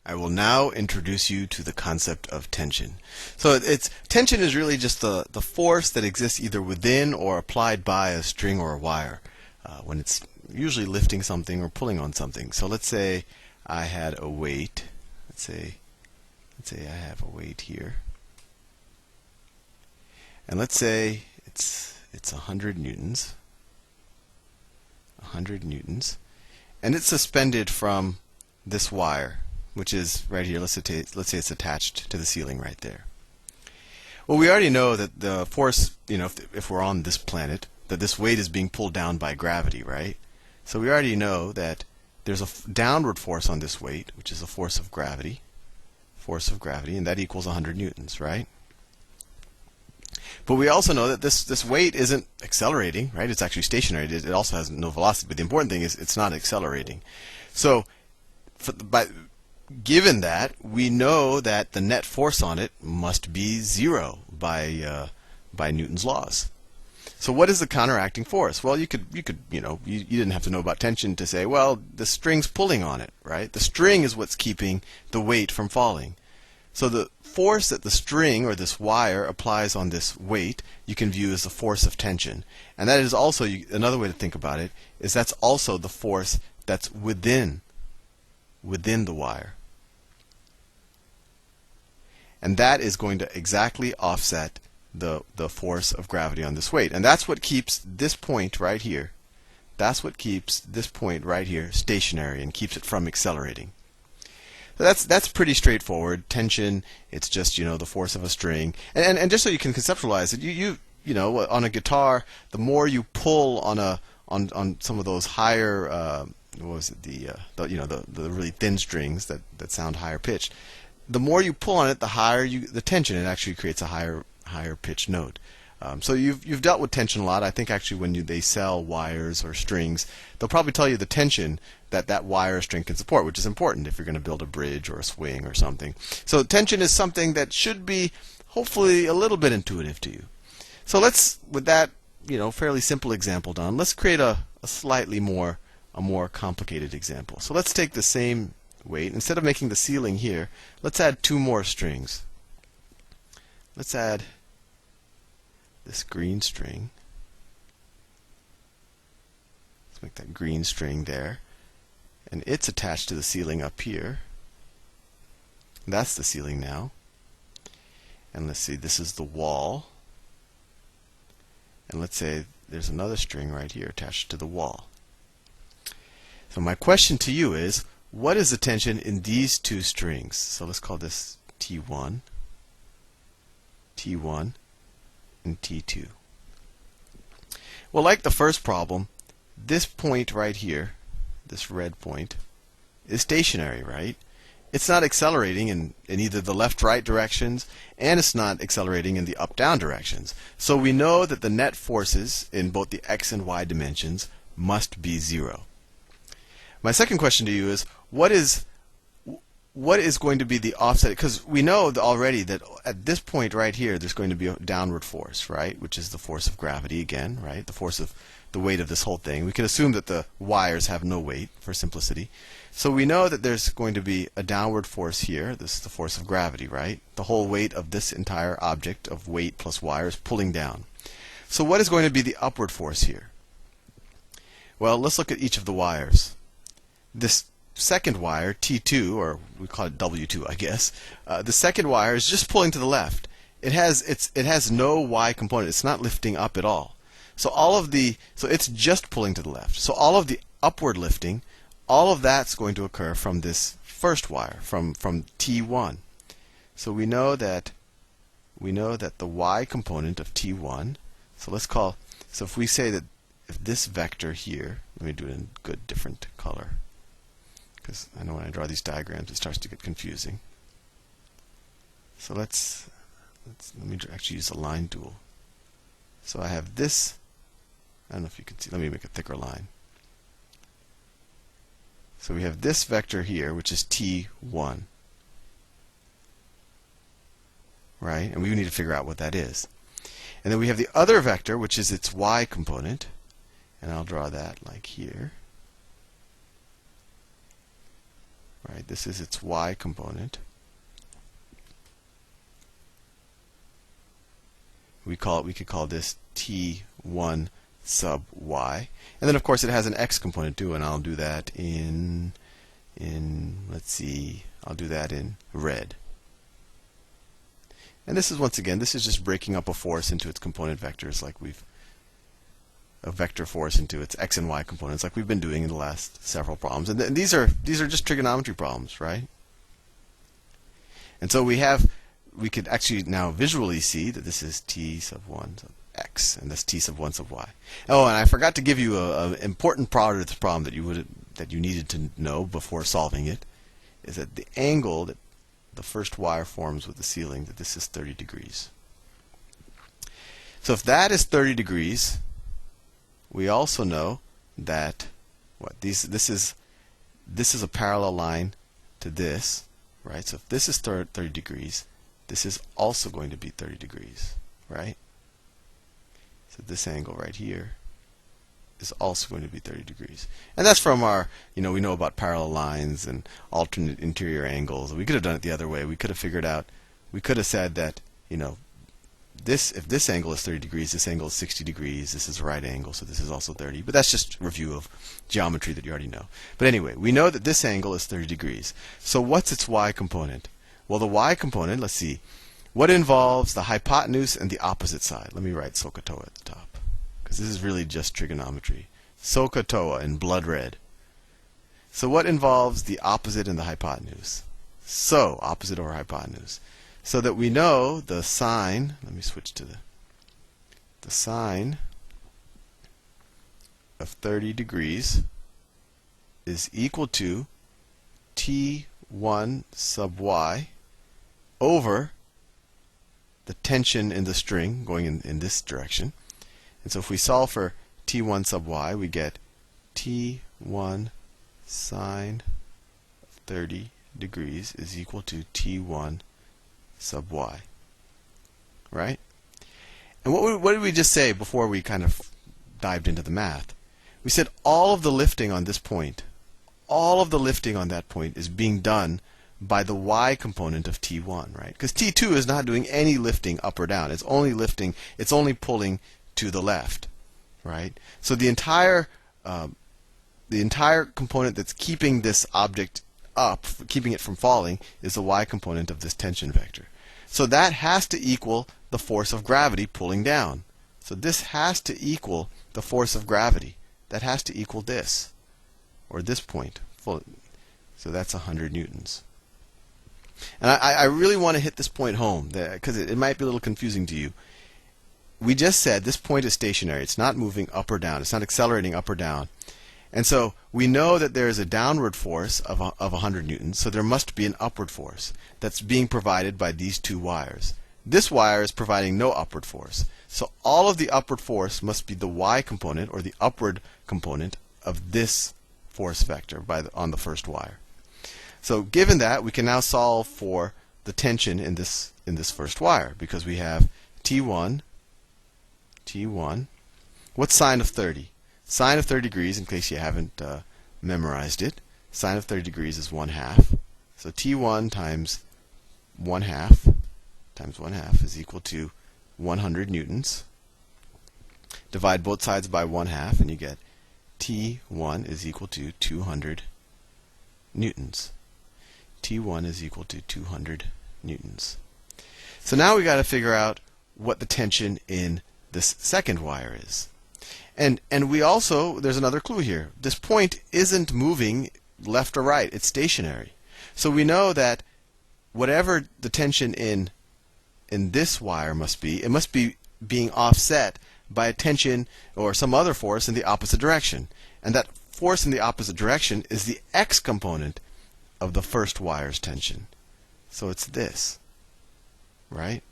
I will now introduce you to the concept of tension. So tension is really just the force that exists either within or applied by a string or a wire when it's usually lifting something or pulling on something. So let's say I had a weight. Let's say I have a weight here. And let's say it's 100 newtons. 100 newtons. And it's suspended from this wire, which is right here. Let's say it's attached to the ceiling right there. Well, we already know that the force, if we're on this planet, that this weight is being pulled down by gravity, right? So we already know that there's a downward force on this weight, which is a force of gravity, and that equals 100 newtons, right? But we also know that this weight isn't accelerating, right? It's actually stationary. It also has no velocity. But the important thing is it's not accelerating. So, given that, we know that the net force on it must be zero by Newton's laws. So what is the counteracting force? Well, you didn't have to know about tension to say, well, the string's pulling on it, right? The string is what's keeping the weight from falling. So the force that the string or this wire applies on this weight, you can view as the force of tension. And that is also, another way to think about it, is that's also the force that's within the wire. And that is going to exactly offset the force of gravity on this weight. And that's what keeps this point right here. That's what keeps this point right here stationary and keeps it from accelerating. So that's pretty straightforward. Tension, it's just the force of a string. And just so you can conceptualize it, you know on a guitar, the more you pull on some of those higher what was it, the really thin strings that sound higher pitched, the more you pull on it, the higher the tension. It actually creates a higher pitched note. So you've dealt with tension a lot. I think actually when they sell wires or strings, they'll probably tell you the tension that wire or string can support, which is important if you're going to build a bridge or a swing or something. So tension is something that should be hopefully a little bit intuitive to you. So let's, with that fairly simple example done, let's create a more complicated example. So let's take the same weight. Instead of making the ceiling here, let's add two more strings. Let's add this green string. Let's make that green string there. And it's attached to the ceiling up here. That's the ceiling now. And let's see, this is the wall. And let's say there's another string right here attached to the wall. So my question to you is, what is the tension in these two strings? So let's call this T1, T1, and T2. Well, like the first problem, this point right here, this red point, is stationary, right? It's not accelerating in either the left-right directions, and it's not accelerating in the up-down directions. So we know that the net forces in both the x and y dimensions must be zero. My second question to you is, what is going to be the offset? Because we know already that at this point right here, there's going to be a downward force, right? Which is the force of gravity again, right? The force of the weight of this whole thing. We can assume that the wires have no weight for simplicity. So we know that there's going to be a downward force here. This is the force of gravity, right? The whole weight of this entire object of weight plus wire is pulling down. So what is going to be the upward force here? Well, let's look at each of the wires. This second wire, T2, or we call it W2, I guess. The second wire is just pulling to the left. It has no y component. It's not lifting up at all. So it's just pulling to the left. So all of the upward lifting, all of that's going to occur from this first wire, from T1. So we know that the y component of T1. So if we say that if this vector here, let me do it in a good different color, because I know when I draw these diagrams it starts to get confusing. So let me actually use the line tool. So I have this. I don't know if you can see. Let me make a thicker line. So we have this vector here, which is T1, right? And we need to figure out what that is. And then we have the other vector, which is its y component, and I'll draw that like here. right? This is its y component. We could call this t1 sub y. And then of course it has an x component too, and I'll do that in let's see, I'll do that in red. And this is, once again, this is just breaking up a force into its component vectors, like a vector force into its x and y components, like we've been doing in the last several problems. And these are just trigonometry problems, right? And so we could actually now visually see that this is t sub 1 sub x, and this t sub 1 sub y. Oh, and I forgot to give you an important part of this problem that you needed to know before solving it, is that the angle that the first wire forms with the ceiling, that this is 30 degrees. So if that is 30 degrees, we also know that this is a parallel line to this, right? So if this is 30 degrees, this is also going to be 30 degrees, right? So this angle right here is also going to be 30 degrees. And that's from our, we know about parallel lines and alternate interior angles. We could have done it the other way. We could have said that, if this angle is 30 degrees, this angle is 60 degrees, this is a right angle, so this is also 30. But that's just review of geometry that you already know. But anyway, we know that this angle is 30 degrees. So what's its y component? Well, the y component, let's see, what involves the hypotenuse and the opposite side? Let me write SOHCAHTOA at the top, because this is really just trigonometry. SOHCAHTOA in blood red. So what involves the opposite and the hypotenuse? So, opposite over hypotenuse. So that we know the sine, let me switch to the sine of 30 degrees is equal to t1 sub y over the tension in the string going in this direction. And so if we solve for t1 sub y, we get t1 sine of 30 degrees is equal to t1 sub y, right? And what did we just say before we kind of dived into the math? We said all of the lifting on this point, all of the lifting on that point is being done by the y component of t1, right? Because t2 is not doing any lifting up or down. It's only lifting, it's only pulling to the left, right? So the entire component that's keeping this object up, keeping it from falling, is the y component of this tension vector. So that has to equal the force of gravity pulling down. So this has to equal the force of gravity. That has to equal this, or this point. So that's 100 newtons. And I really want to hit this point home, because it might be a little confusing to you. We just said this point is stationary. It's not moving up or down. It's not accelerating up or down. And so we know that there is a downward force of 100 newtons, so there must be an upward force that's being provided by these two wires. This wire is providing no upward force. So all of the upward force must be the y component, or the upward component, of this force vector on the first wire. So given that, we can now solve for the tension in this first wire, because we have t1. What's sine of 30? Sine of 30 degrees, in case you haven't memorized it, sine of 30 degrees is 1/2. So t1 times 1/2 times 1/2 is equal to 100 newtons. Divide both sides by 1/2 and you get t1 is equal to 200 newtons. t1 is equal to 200 newtons. So now we got to figure out what the tension in this second wire is. And we also, there's another clue here. This point isn't moving left or right. It's stationary. So we know that whatever the tension in this wire must be, it must be being offset by a tension or some other force in the opposite direction. And that force in the opposite direction is the x component of the first wire's tension. So it's this, right?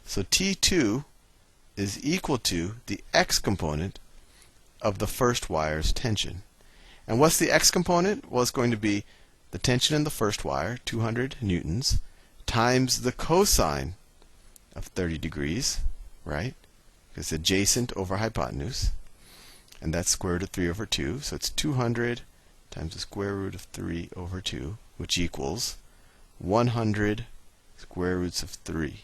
So T2 is equal to the x component of the first wire's tension. And what's the x component? Well, it's going to be the tension in the first wire, 200 newtons, times the cosine of 30 degrees, right? It's adjacent over hypotenuse. And that's square root of 3 over 2. So it's 200 times the square root of 3 over 2. which equals 100 square roots of 3.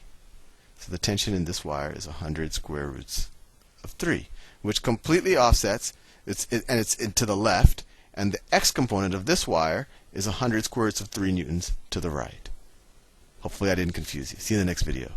So the tension in this wire is 100 square roots of 3, which completely offsets, it's to the left, and the x component of this wire is 100 square roots of 3 newtons to the right. Hopefully I didn't confuse you. See you in the next video.